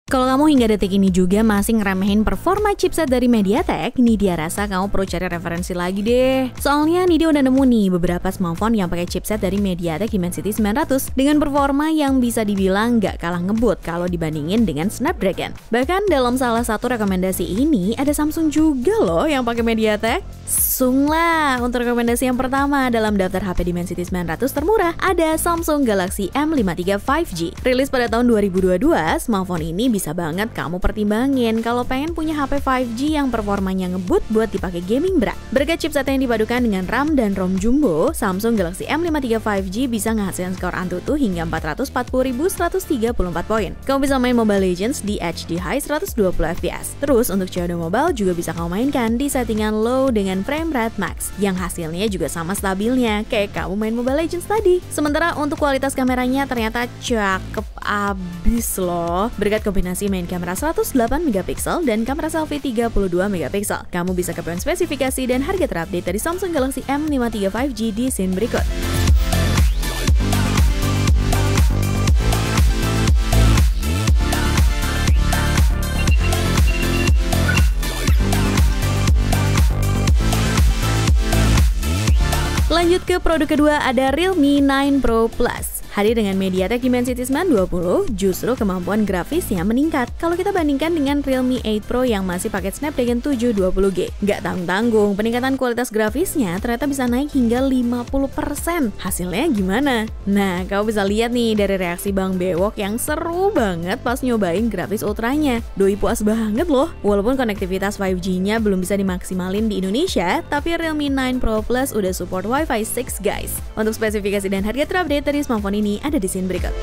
Kalau kamu hingga detik ini juga masih ngeremehin performa chipset dari MediaTek, nih dia rasa kamu perlu cari referensi lagi deh. Soalnya nih dia udah nemu nih beberapa smartphone yang pakai chipset dari MediaTek Dimensity 900 dengan performa yang bisa dibilang nggak kalah ngebut kalau dibandingin dengan Snapdragon. Bahkan dalam salah satu rekomendasi ini ada Samsung juga loh yang pakai MediaTek. Sunglah, untuk rekomendasi yang pertama dalam daftar HP Dimensity 900 termurah ada Samsung Galaxy M53 5G. Rilis pada tahun 2022, smartphone ini bisa banget kamu pertimbangin kalau pengen punya HP 5G yang performanya ngebut buat dipakai gaming berat. Berkat chipset yang dipadukan dengan RAM dan ROM jumbo, Samsung Galaxy M53 5G bisa ngehasilkan skor Antutu hingga 440.134 poin. Kamu bisa main Mobile Legends di HD High 120 fps. Terus untuk COD Mobile juga bisa kamu mainkan di settingan low dengan frame rate max, yang hasilnya juga sama stabilnya kayak kamu main Mobile Legends tadi. Sementara untuk kualitas kameranya ternyata cakep abis loh. Berkat kombinasi main kamera 108 megapiksel dan kamera selfie 32 megapiksel. Kamu bisa kepoin spesifikasi dan harga terupdate dari Samsung Galaxy M53 5G di scene berikut. Lanjut ke produk kedua, ada Realme 9 Pro Plus. Hadir dengan MediaTek Dimensity 920, justru kemampuan grafisnya meningkat kalau kita bandingkan dengan Realme 8 Pro yang masih pakai Snapdragon 720G. Nggak tanggung-tanggung, peningkatan kualitas grafisnya ternyata bisa naik hingga 50%. Hasilnya gimana? Nah, kamu bisa lihat nih dari reaksi Bang Bewok yang seru banget pas nyobain grafis ultranya. Doi puas banget loh. Walaupun konektivitas 5G-nya belum bisa dimaksimalin di Indonesia, tapi Realme 9 Pro Plus udah support Wi-Fi 6 guys. Untuk spesifikasi dan harga terupdate dari smartphone ini ada di scene berikut.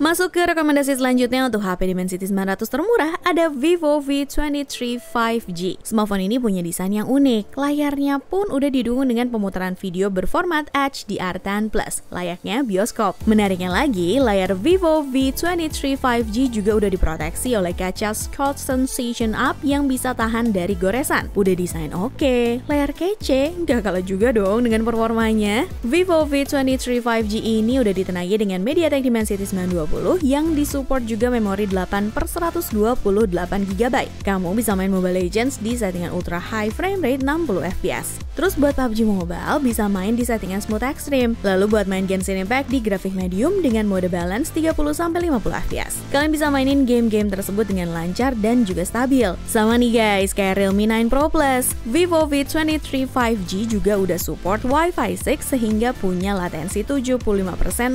Masuk ke rekomendasi selanjutnya untuk HP Dimensity 900 termurah, ada Vivo V23 5G. Smartphone ini punya desain yang unik, layarnya pun udah didukung dengan pemutaran video berformat HDR10+, layaknya bioskop. Menariknya lagi, layar Vivo V23 5G juga udah diproteksi oleh kaca Scott Sensation Up yang bisa tahan dari goresan. Udah desain oke, layar kece, nggak kalah juga dong dengan performanya. Vivo V23 5G ini udah ditenagi dengan MediaTek Dimensity 920 yang disupport juga memori 8/128GB. Kamu bisa main Mobile Legends di settingan ultra high frame rate 60 fps. Terus buat PUBG Mobile bisa main di settingan smooth extreme. Lalu buat main Genshin Impact di grafik medium dengan mode balance 30-50 fps. Kalian bisa mainin game-game tersebut dengan lancar dan juga stabil. Sama nih guys, kayak Realme 9 Pro Plus, Vivo V23 5G juga udah support Wi-Fi 6 sehingga punya latensi 75%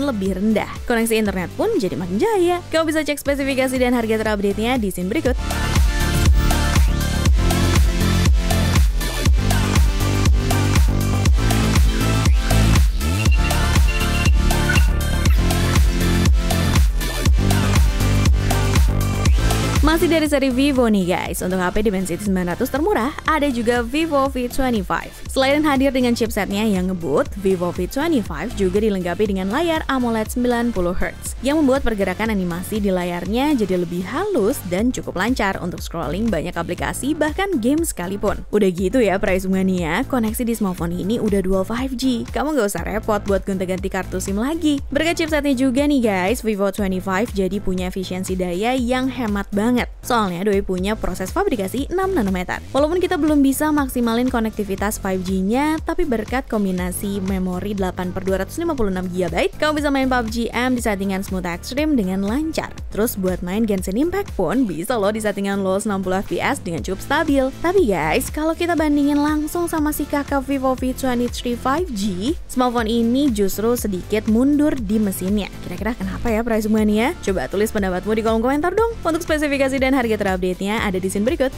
lebih rendah. Koneksi internet pun jadi makin jaya. Kamu bisa cek spesifikasi dan harga terupdate-nya di scene berikut. Masih dari seri Vivo nih guys, untuk HP Dimensity 900 termurah, ada juga Vivo V25. Selain hadir dengan chipsetnya yang ngebut, Vivo V25 juga dilengkapi dengan layar AMOLED 90Hz yang membuat pergerakan animasi di layarnya jadi lebih halus dan cukup lancar untuk scrolling banyak aplikasi bahkan game sekalipun. Udah gitu ya Praisungania, koneksi di smartphone ini udah dual 5G. Kamu nggak usah repot buat gonta-ganti kartu SIM lagi. Berkat chipsetnya juga nih guys, Vivo 25 jadi punya efisiensi daya yang hemat banget. Soalnya doi punya proses fabrikasi 6 nanometer. Walaupun kita belum bisa maksimalin konektivitas 5G-nya, tapi berkat kombinasi memori 8/256GB, kamu bisa main PUBG M di settingan smooth extreme dengan lancar. Terus buat main Genshin Impact pun bisa loh di settingan low 60 fps dengan cukup stabil. Tapi guys, kalau kita bandingin langsung sama si kakak Vivo V23 5G, smartphone ini justru sedikit mundur di mesinnya. Kira-kira kenapa ya Praisungania? Coba tulis pendapatmu di kolom komentar dong. Untuk spesifikasi dan harga terupdate-nya ada di scene berikut.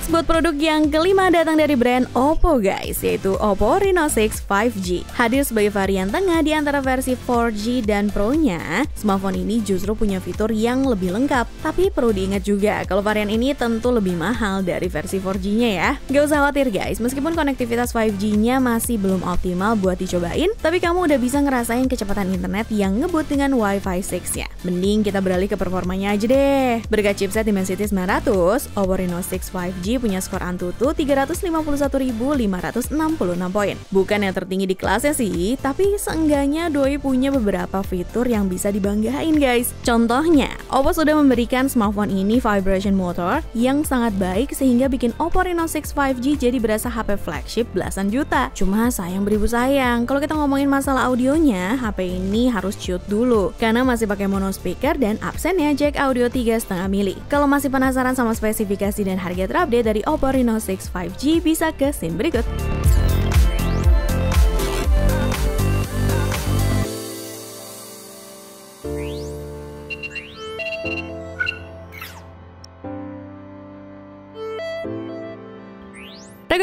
Next, buat produk yang kelima datang dari brand Oppo guys, yaitu Oppo Reno 6 5G. Hadir sebagai varian tengah di antara versi 4G dan Pro-nya, smartphone ini justru punya fitur yang lebih lengkap. Tapi perlu diingat juga, kalau varian ini tentu lebih mahal dari versi 4G-nya ya. Gak usah khawatir guys, meskipun konektivitas 5G-nya masih belum optimal buat dicobain, tapi kamu udah bisa ngerasain kecepatan internet yang ngebut dengan Wi-Fi 6-nya. Mending kita beralih ke performanya aja deh. Berkat chipset Dimensity 900, Oppo Reno 6 5G punya skor Antutu 351.566 poin. Bukan yang tertinggi di kelasnya sih, tapi seenggaknya doi punya beberapa fitur yang bisa dibanggain guys. Contohnya, Oppo sudah memberikan smartphone ini vibration motor yang sangat baik sehingga bikin Oppo Reno 6 5G jadi berasa HP flagship belasan juta. Cuma sayang beribu sayang, kalau kita ngomongin masalah audionya, HP ini harus cute dulu karena masih pakai mono speaker dan absennya jack audio 3,5 mili. Kalau masih penasaran sama spesifikasi dan harga terupdate dari Oppo Reno 6 5G, bisa ke scene berikut.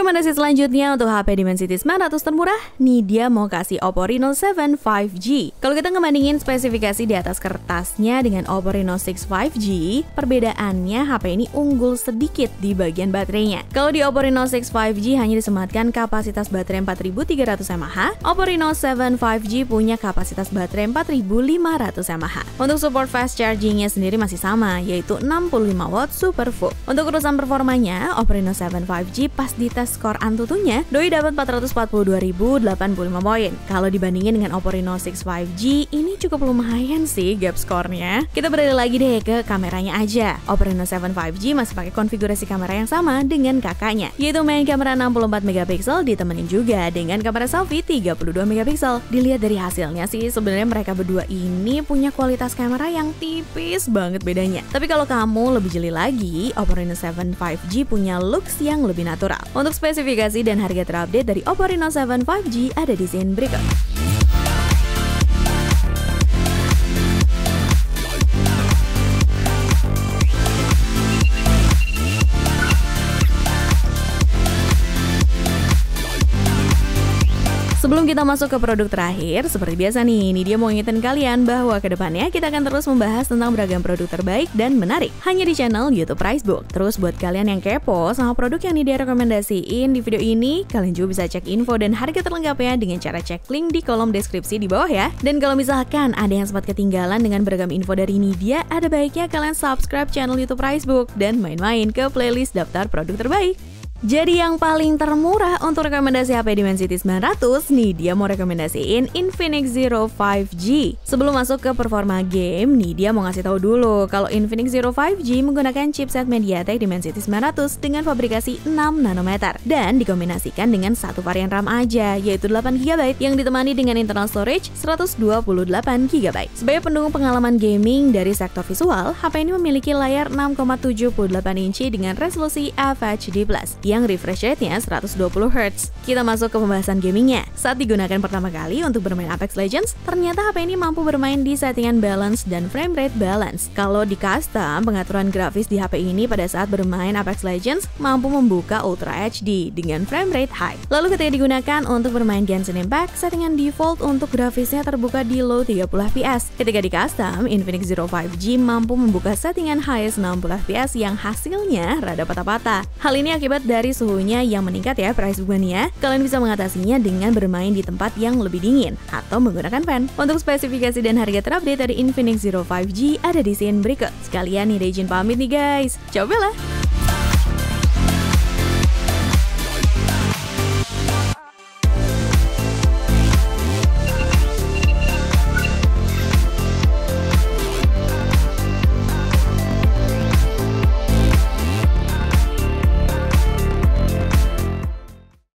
Rekomendasi selanjutnya untuk HP Dimensity 900 termurah, nih dia mau kasih Oppo Reno 7 5G. Kalau kita ngebandingin spesifikasi di atas kertasnya dengan Oppo Reno 6 5G, perbedaannya HP ini unggul sedikit di bagian baterainya. Kalau di Oppo Reno 6 5G hanya disematkan kapasitas baterai 4300 mAh, Oppo Reno 7 5G punya kapasitas baterai 4500 mAh. Untuk support fast chargingnya sendiri masih sama, yaitu 65 watt super full. Untuk urusan performanya, Oppo Reno 7 5G pas di tes skor Antutunya, doi dapat 442.085 poin. Kalau dibandingin dengan Oppo Reno 6 5G, ini cukup lumayan sih gap skornya. Kita beralih lagi deh ke kameranya aja. Oppo Reno 7 5G masih pakai konfigurasi kamera yang sama dengan kakaknya, yaitu main kamera 64 megapiksel ditemenin juga dengan kamera selfie 32 megapiksel. Dilihat dari hasilnya sih, sebenarnya mereka berdua ini punya kualitas kamera yang tipis banget bedanya. Tapi kalau kamu lebih jeli lagi, Oppo Reno 7 5G punya looks yang lebih natural. Untuk spesifikasi dan harga terupdate dari Oppo Reno 7 5G ada di scene berikut. Sebelum kita masuk ke produk terakhir, seperti biasa nih, ini dia mau ngingetin kalian bahwa kedepannya kita akan terus membahas tentang beragam produk terbaik dan menarik hanya di channel YouTube Pricebook. Terus buat kalian yang kepo sama produk yang dia rekomendasiin di video ini, kalian juga bisa cek info dan harga terlengkapnya dengan cara cek link di kolom deskripsi di bawah ya. Dan kalau misalkan ada yang sempat ketinggalan dengan beragam info dari Nidia, ada baiknya kalian subscribe channel YouTube Pricebook dan main-main ke playlist daftar produk terbaik. Jadi yang paling termurah untuk rekomendasi HP Dimensity 900 nih, dia mau rekomendasiin Infinix Zero 5G. Sebelum masuk ke performa game, nih dia mau ngasih tahu dulu kalau Infinix Zero 5G menggunakan chipset MediaTek Dimensity 900 dengan fabrikasi 6 nanometer dan dikombinasikan dengan satu varian RAM aja, yaitu 8GB yang ditemani dengan internal storage 128GB. Sebagai pendukung pengalaman gaming dari sektor visual, HP ini memiliki layar 6,78 inci dengan resolusi FHD+, yang refresh rate-nya 120Hz. Kita masuk ke pembahasan gamingnya. Saat digunakan pertama kali untuk bermain Apex Legends, ternyata HP ini mampu bermain di settingan balance dan frame rate balance. Kalau di custom, pengaturan grafis di HP ini pada saat bermain Apex Legends mampu membuka Ultra HD dengan frame rate high. Lalu ketika digunakan untuk bermain Genshin Impact, settingan default untuk grafisnya terbuka di low 30fps. Ketika di custom, Infinix Zero 5G mampu membuka settingan highest 60fps yang hasilnya rada patah-patah. Hal ini akibat dari suhunya yang meningkat ya Pricebook Mania. Kalian bisa mengatasinya dengan bermain di tempat yang lebih dingin atau menggunakan fan. Untuk spesifikasi dan harga terupdate dari Infinix Zero 5G ada di scene berikut. Sekalian nih izin pamit nih guys. Coba lah.